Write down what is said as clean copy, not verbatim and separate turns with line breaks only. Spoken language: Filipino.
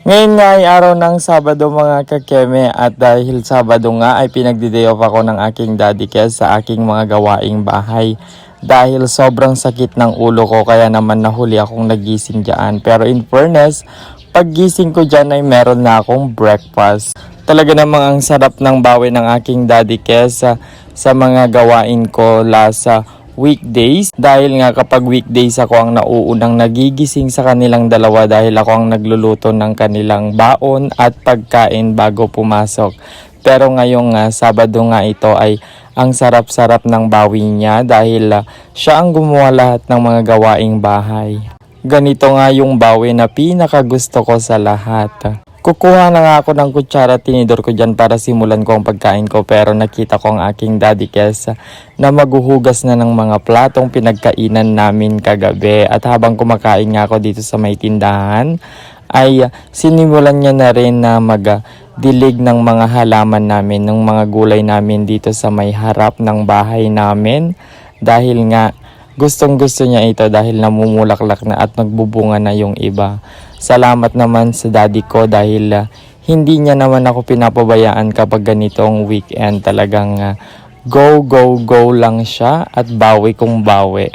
Ngayon nga ay araw ng Sabado mga kakeme at dahil Sabado nga ay pinagdi-day off ako ng aking daddy Kes sa aking mga gawaing bahay. Dahil sobrang sakit ng ulo ko kaya naman nahuli akong nagising dyan. Pero in fairness, paggising ko dyan ay meron na akong breakfast. Talaga namang ang sarap ng bawi ng aking daddy Kes sa mga gawain ko last weekdays dahil nga kapag weekdays ako ang nauunang nagigising sa kanilang dalawa dahil ako ang nagluluto ng kanilang baon at pagkain bago pumasok. Pero ngayong Sabado nga ito ay ang sarap-sarap ng bawi niya dahil siya ang gumawa lahat ng mga gawaing bahay. Ganito nga yung bawi na pinakagusto ko sa lahat. Kukuha na nga ako ng kutsara at tinidor ko dyan para simulan ko ang pagkain ko pero nakita ko ang aking daddy Kes na maghuhugas na ng mga platong pinagkainan namin kagabi at habang kumakain nga ako dito sa may tindahan ay sinimulan niya na rin na magdilig ng mga halaman namin, ng mga gulay namin dito sa may harap ng bahay namin dahil nga gustong gusto niya ito dahil namumulaklak na at nagbubunga na yung iba. Salamat naman sa daddy ko dahil hindi niya naman ako pinapabayaan kapag ganitong weekend. Talagang go lang siya at bawi kung bawi.